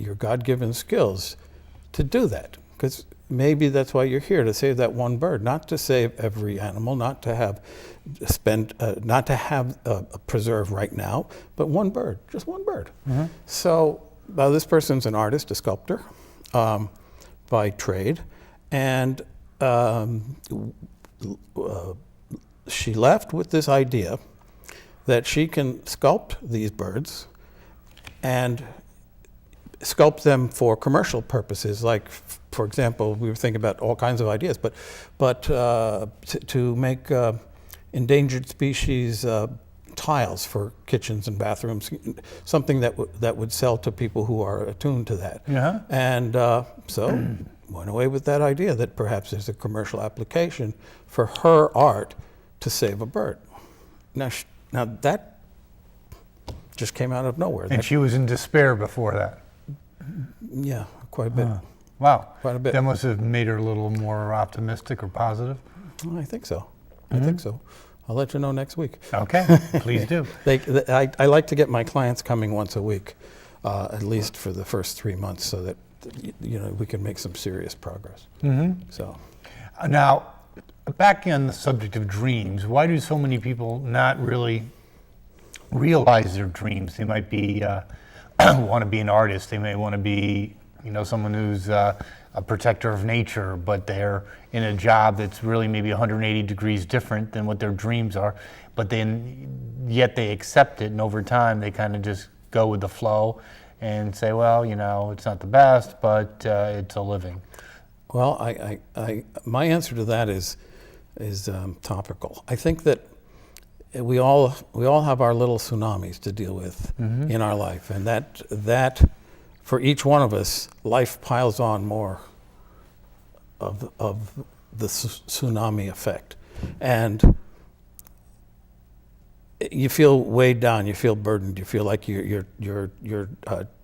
your God-given skills to do that. Because maybe that's why you're here, to save that one bird, not to save every animal, not to have a preserve right now, but one bird, just one bird. So this person's an artist, a sculptor by trade, and she left with this idea that she can sculpt these birds and sculpt them for commercial purposes. Like, for example, we were thinking about all kinds of ideas, but to make endangered species tiles for kitchens and bathrooms, something that would sell to people who are attuned to that. And so went away with that idea that perhaps there's a commercial application for her art to save a bird. Now that just came out of nowhere. And she was in despair before that. Yeah, quite a bit. Wow. Quite a bit. That must have made her a little more optimistic or positive. I think so. I think so. I'll let you know next week. Okay, please do. I like to get my clients coming once a week, at least for the first 3 months, so that we can make some serious progress. So, now, back on the subject of dreams, why do so many people not really realize their dreams? They might be want to be an artist. They may want to be, someone who's a protector of nature, but they're in a job that's really maybe 180 degrees different than what their dreams are. But then, yet they accept it, and over time, they kind of just go with the flow and say, well, it's not the best, but it's a living. Well, my answer to that is topical. I think that we all have our little tsunamis to deal with in our life, and that for each one of us, life piles on more of the tsunami effect, and you feel weighed down, you feel burdened, you feel like you're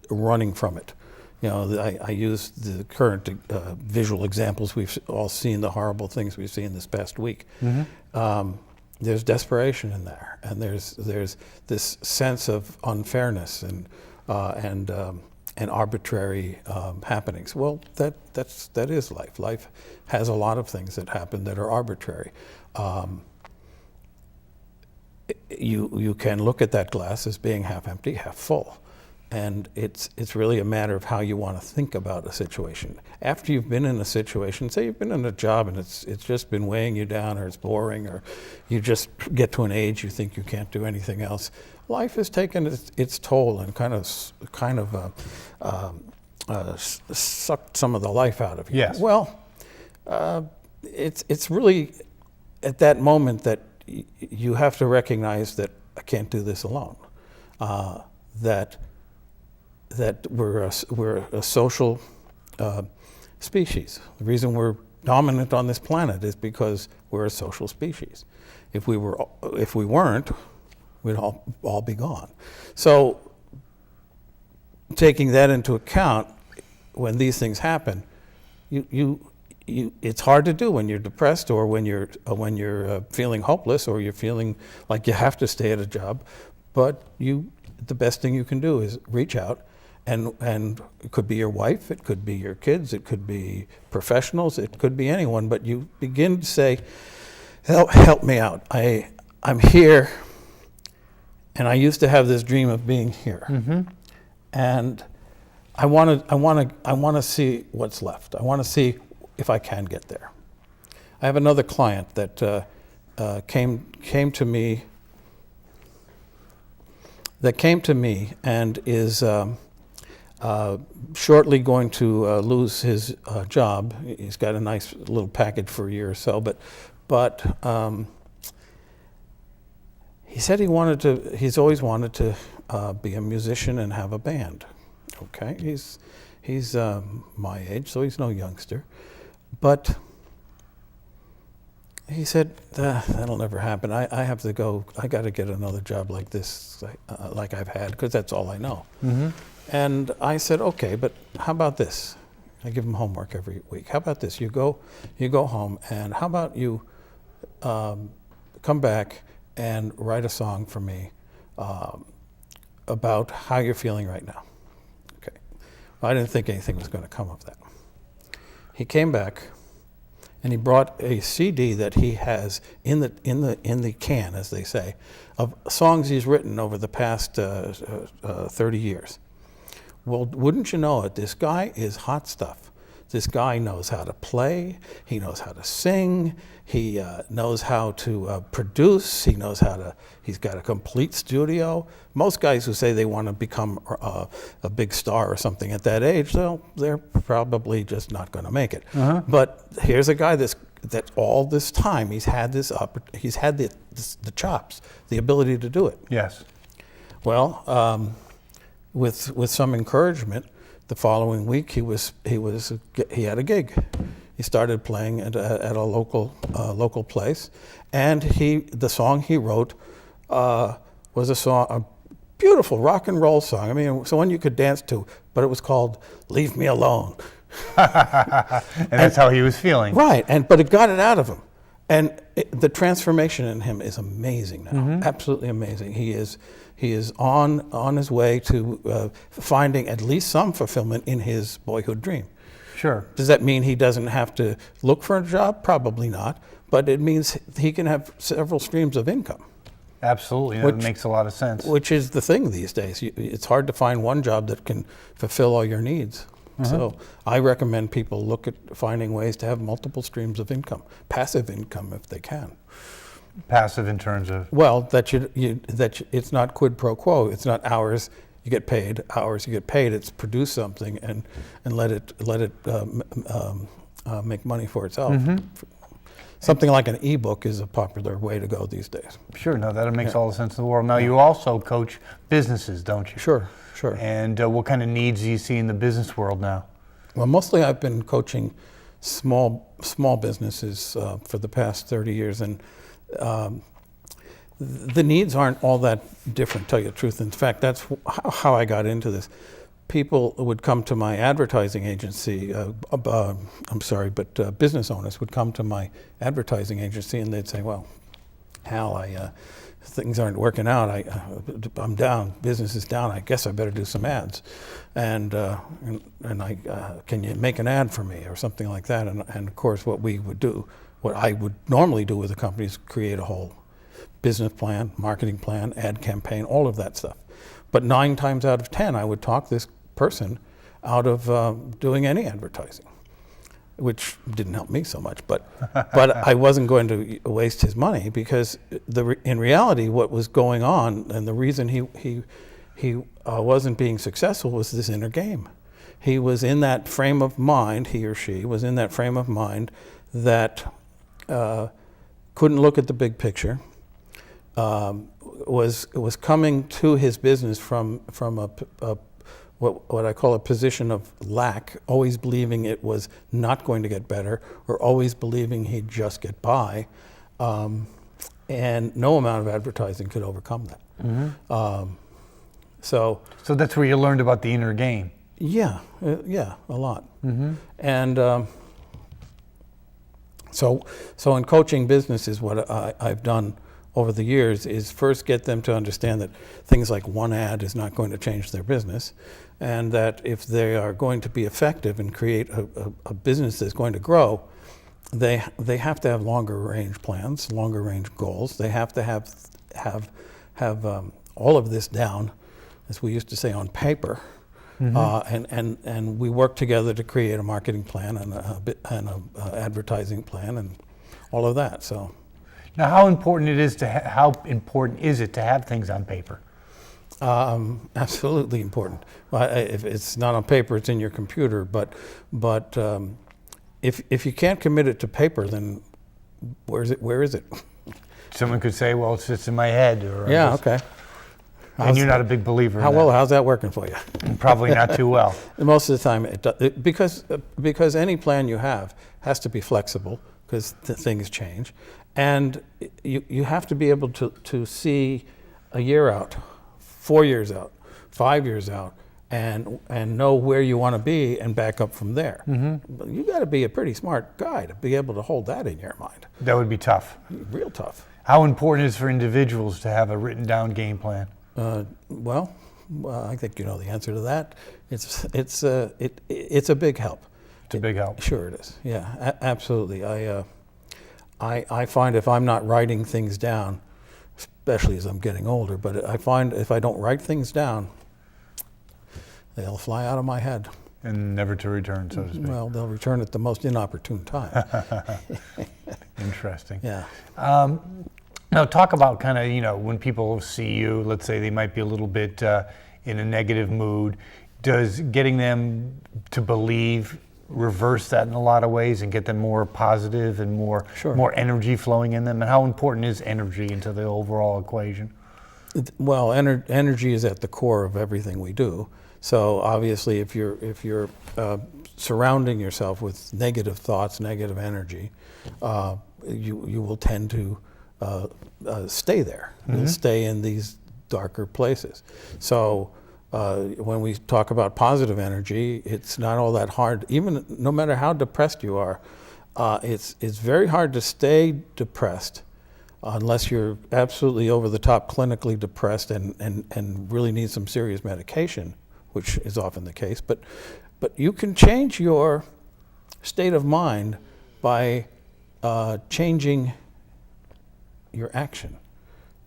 running from it. I use the current visual examples. We've all seen the horrible things we've seen this past week. There's desperation in there, and there's this sense of unfairness and arbitrary happenings. Well, that is life. Life has a lot of things that happen that are arbitrary. You can look at that glass as being half empty, half full. And it's really a matter of how you want to think about a situation. After you've been in a situation, say you've been in a job and it's just been weighing you down, or it's boring, or you just get to an age you think you can't do anything else, life has taken its toll and kind of sucked some of the life out of you. Yes. Well, it's really at that moment that you have to recognize that I can't do this alone. That we're a social species. The reason we're dominant on this planet is because we're a social species. If we weren't, we'd all be gone. So, taking that into account, when these things happen, it's hard to do when you're depressed, or when you're feeling hopeless, or you're feeling like you have to stay at a job. But the best thing you can do is reach out. And it could be your wife, it could be your kids, it could be professionals, it could be anyone, but you begin to say, help me out. I'm here, and I used to have this dream of being here. And I want to see what's left. I want to see if I can get there. I have another client that came to me and is shortly going to lose his job. He's got a nice little package for a year or so, but he said he's always wanted to be a musician and have a band. Okay, he's my age, so he's no youngster, but he said, that'll never happen. I have to go, I got to get another job like this, like I've had, because that's all I know. And I said, okay, but how about this? I give him homework every week. How about this? You go home, and how about you come back and write a song for me about how you're feeling right now. Okay. I didn't think anything was going to come of that. He came back, and he brought a CD that he has in the can, as they say, of songs he's written over the past 30 years. Well, wouldn't you know it? This guy is hot stuff. This guy knows how to play. He knows how to sing. He knows how to produce. He's got a complete studio. Most guys who say they want to become a big star or something at that age, they're probably just not going to make it. But here's a guy that all this time he's had the chops, the ability to do it. Yes. Well, with some encouragement, the following week he had a gig. He started playing at a local place, and the song he wrote was a beautiful rock and roll song. I mean, it's one you could dance to, but it was called "Leave Me Alone." And that's how he was feeling. Right, but it got it out of him, and the transformation in him is amazing now. Absolutely amazing. He is on his way to finding at least some fulfillment in his boyhood dream. Sure. Does that mean he doesn't have to look for a job? Probably not. But it means he can have several streams of income. Absolutely. That makes a lot of sense. Which is the thing these days. It's hard to find one job that can fulfill all your needs. So I recommend people look at finding ways to have multiple streams of income, passive income if they can. Passive in terms of? Well, that it's not quid pro quo. It's not hours you get paid, hours you get paid. It's produce something and let it make money for itself. Something like an ebook is a popular way to go these days. Sure, no, that makes all the sense in the world. Now, you also coach businesses, don't you? Sure. And what kind of needs do you see in the business world now? Well, mostly I've been coaching small businesses for the past 30 years, and the needs aren't all that different, to tell you the truth. In fact, that's how I got into this. People would come to my advertising agency, business owners would come to my advertising agency and they'd say, well, Hal, things aren't working out. I'm down, business is down, I guess I better do some ads. And can you make an ad for me or something like that? And of course what I would normally do with a company is create a whole business plan, marketing plan, ad campaign, all of that stuff. But 9 times out of 10, I would talk this person out of doing any advertising, which didn't help me so much. But I wasn't going to waste his money because in reality, what was going on and the reason he wasn't being successful was this inner game. He was in that frame of mind, he or she was in that frame of mind that couldn't look at the big picture. Was coming to his business from what I call a position of lack, always believing it was not going to get better, or always believing he'd just get by, and no amount of advertising could overcome that. So that's where you learned about the inner game. Yeah, a lot. And so in coaching businesses, what I've done over the years is first get them to understand that things like one ad is not going to change their business, and that if they are going to be effective and create a business that's going to grow, they have to have longer range plans, longer range goals. They have to have all of this down, as we used to say, on paper. And we work together to create a marketing plan and a advertising plan and all of that. So. Now, how important is it to have things on paper? Absolutely important. Well, if it's not on paper, it's in your computer. But if you can't commit it to paper, then where is it? Someone could say, "Well, it's in my head." Or okay. And you're not a big believer. How's that working for you? Probably not too well. Most of the time, because any plan you have has to be flexible because things change. And you have to be able to see a year out, 4 years out, 5 years out, and know where you want to be and back up from there. You got to be a pretty smart guy to be able to hold that in your mind. That would be tough. Real tough. How important is it for individuals to have a written down game plan? Well, Well, I think you know the answer to that. It's a big help. It's a big help. Sure it is. Yeah, absolutely. I find if I'm not writing things down, especially as I'm getting older, but I find if I don't write things down, they'll fly out of my head. And never to return, so to speak. Well, they'll return at the most inopportune time. Interesting. Yeah. Now, talk about kind of, you know, when people see you, let's say they might be a little bit in a negative mood. Does getting them to believe reverse that in a lot of ways and get them more positive and more energy flowing in them? And how important is energy into the overall equation? Well, energy is at the core of everything we do. So obviously, if you're surrounding yourself with negative thoughts, negative energy, you will tend to stay there. You'll stay in these darker places. So when we talk about positive energy, it's not all that hard. Even no matter how depressed you are, it's very hard to stay depressed unless you're absolutely over the top clinically depressed and really need some serious medication, which is often the case. But you can change your state of mind by changing your action.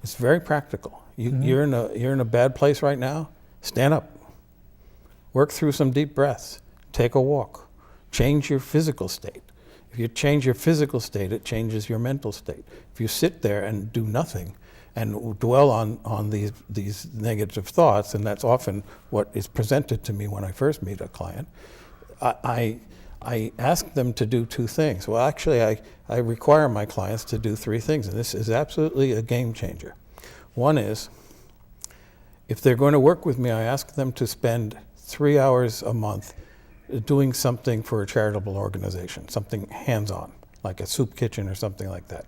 It's very practical. You're in a bad place right now. Stand up. Work through some deep breaths. Take a walk. Change your physical state. If you change your physical state, it changes your mental state. If you sit there and do nothing and dwell on these negative thoughts, and that's often what is presented to me when I first meet a client, I ask them to do two things. Well, actually, I require my clients to do three things, and this is absolutely a game changer. One is, if they're going to work with me, I ask them to spend 3 hours a month doing something for a charitable organization, something hands-on, like a soup kitchen or something like that.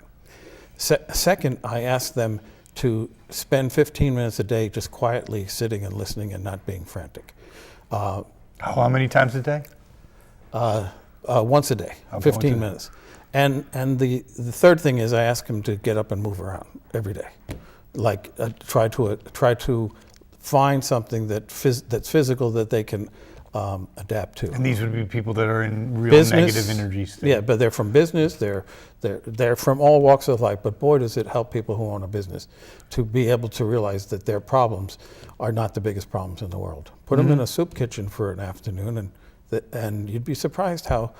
Second, I ask them to spend 15 minutes a day just quietly sitting and listening and not being frantic. How many times a day? Once a day, 15 minutes. And the third thing is I ask them to get up and move around every day. Like try to find something that's physical that they can adapt to. And these would be people that are in real Business, negative energy state. Yeah, but they're from business. They're from all walks of life. But boy, does it help people who own a business to be able to realize that their problems are not the biggest problems in the world. Put them in a soup kitchen for an afternoon, and you'd be surprised how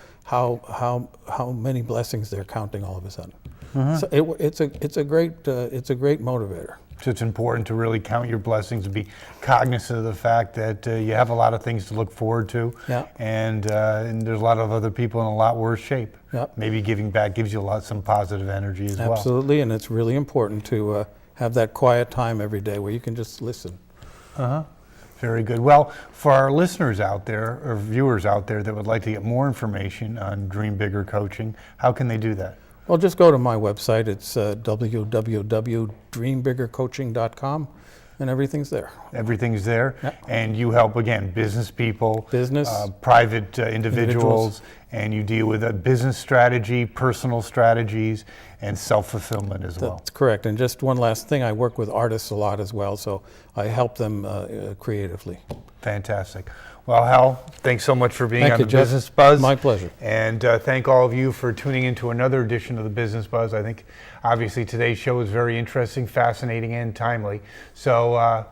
many blessings they're counting all of a sudden. So it's a great motivator. So it's important to really count your blessings and be cognizant of the fact that you have a lot of things to look forward to, and there's a lot of other people in a lot worse shape. Maybe giving back gives you some positive energy as well. Absolutely, and it's really important to have that quiet time every day where you can just listen. Very good. Well, for our listeners out there or viewers out there that would like to get more information on Dream Bigger Coaching, how can they do that? Well, just go to my website. It's www.dreambiggercoaching.com, and everything's there. Everything's there. And you help, again, business people, private individuals, and you deal with business strategy, personal strategies, and self-fulfillment as well. That's correct. And just one last thing, I work with artists a lot as well, so I help them creatively. Fantastic. Well, Hal, thanks so much for being on the Jeff. Business Buzz. My pleasure. And thank all of you for tuning into another edition of the Business Buzz. I think obviously today's show was very interesting, fascinating, and timely. So